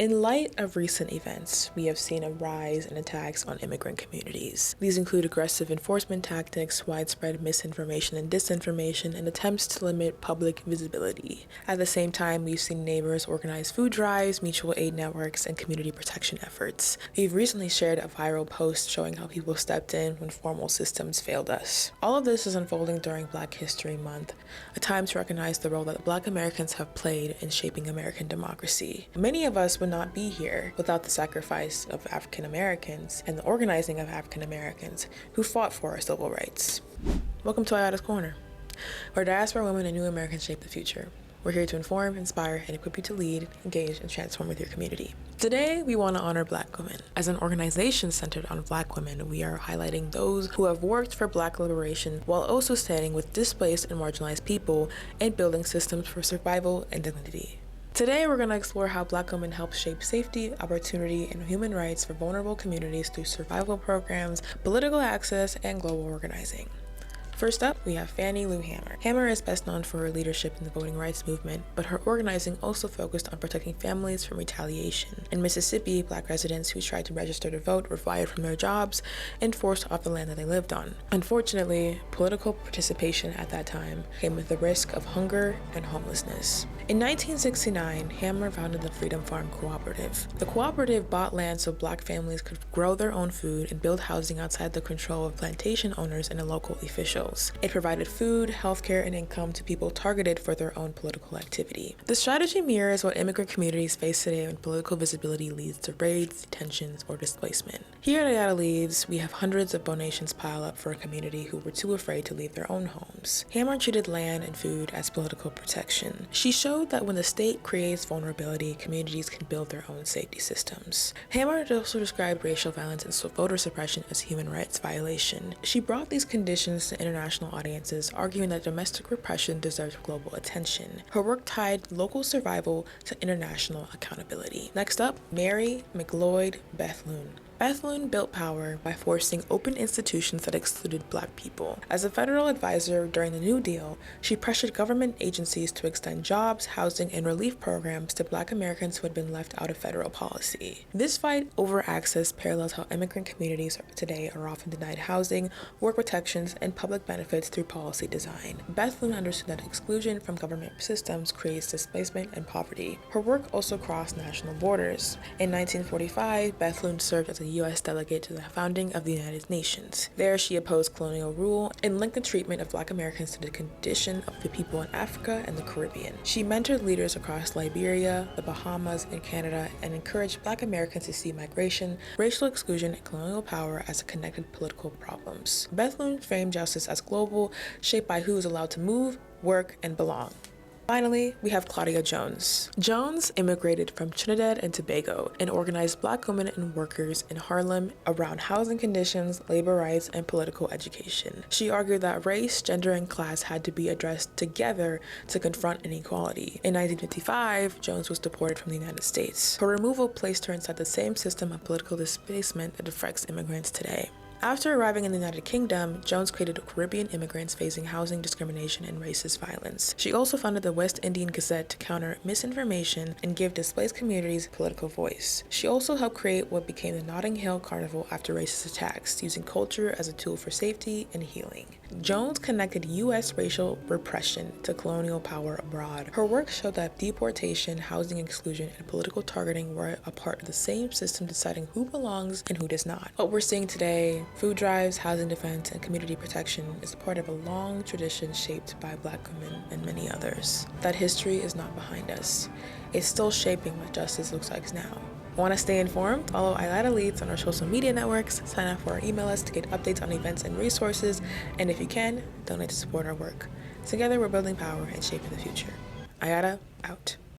In light of recent events, we have seen a rise in attacks on immigrant communities. These include aggressive enforcement tactics, widespread misinformation and disinformation, and attempts to limit public visibility. At the same time, we've seen neighbors organize food drives, mutual aid networks, and community protection efforts. We've recently shared a viral post showing how people stepped in when formal systems failed us. All of this is unfolding during Black History Month, a time to recognize the role that Black Americans have played in shaping American democracy. Many of us would not be here without the sacrifice of African Americans and the organizing of African Americans who fought for our civil rights. Welcome to Ayada's Corner, where diaspora women and new Americans shape the future. We're here to inform, inspire, and equip you to lead, engage, and transform with your community. Today, we want to honor Black women. As an organization centered on Black women, we are highlighting those who have worked for Black liberation while also standing with displaced and marginalized people and building systems for survival and dignity. Today, we're going to explore how Black women help shape safety, opportunity, and human rights for vulnerable communities through survival programs, political access, and global organizing. First up, we have Fannie Lou Hamer. Hamer is best known for her leadership in the voting rights movement, but her organizing also focused on protecting families from retaliation. In Mississippi, Black residents who tried to register to vote were fired from their jobs and forced off the land that they lived on. Unfortunately, political participation at that time came with the risk of hunger and homelessness. In 1969, Hamer founded the Freedom Farm Cooperative. The cooperative bought land so Black families could grow their own food and build housing outside the control of plantation owners and local officials. It provided food, healthcare, and income to people targeted for their own political activity. The strategy mirrors what immigrant communities face today when political visibility leads to raids, detentions, or displacement. Here at Ayada Leads, we have hundreds of donations pile up for a community who were too afraid to leave their own homes. Hamer treated land and food as political protection. She showed that when the state creates vulnerability, communities can build their own safety systems. Hamer also described racial violence and voter suppression as human rights violation. She brought these conditions to international audiences, arguing that domestic repression deserves global attention. Her work tied local survival to international accountability. Next up, Mary McLeod Bethune. Bethune built power by forcing open institutions that excluded Black people. As a federal advisor during the New Deal, she pressured government agencies to extend jobs, housing, and relief programs to Black Americans who had been left out of federal policy. This fight over access parallels how immigrant communities today are often denied housing, work protections, and public benefits through policy design. Bethune understood that exclusion from government systems creates displacement and poverty. Her work also crossed national borders. In 1945, Bethune served as a U.S. delegate to the founding of the United Nations. There, she opposed colonial rule and linked the treatment of Black Americans to the condition of the people in Africa and the Caribbean. She mentored leaders across Liberia, the Bahamas, and Canada, and encouraged Black Americans to see migration, racial exclusion, and colonial power as connected political problems. Bethune framed justice as global, shaped by who is allowed to move, work, and belong. Finally, we have Claudia Jones. Jones immigrated from Trinidad and Tobago and organized Black women and workers in Harlem around housing conditions, labor rights, and political education. She argued that race, gender, and class had to be addressed together to confront inequality. In 1955, Jones was deported from the United States. Her removal placed her inside the same system of political displacement that affects immigrants today. After arriving in the United Kingdom, Jones created Caribbean immigrants facing housing discrimination and racist violence. She also founded the West Indian Gazette to counter misinformation and give displaced communities a political voice. She also helped create what became the Notting Hill Carnival after racist attacks, using culture as a tool for safety and healing. Jones connected U.S. racial repression to colonial power abroad. Her work showed that deportation, housing exclusion, and political targeting were a part of the same system deciding who belongs and who does not. What we're seeing today, food drives, housing defense, and community protection, is part of a long tradition shaped by Black women and many others. That history is not behind us. It's still shaping what justice looks like now. Want to stay informed? Follow Ayada Leads on our social media networks, sign up for our email list to get updates on events and resources, and if you can, donate to support our work. Together, we're building power and shaping the future. Ayada, out.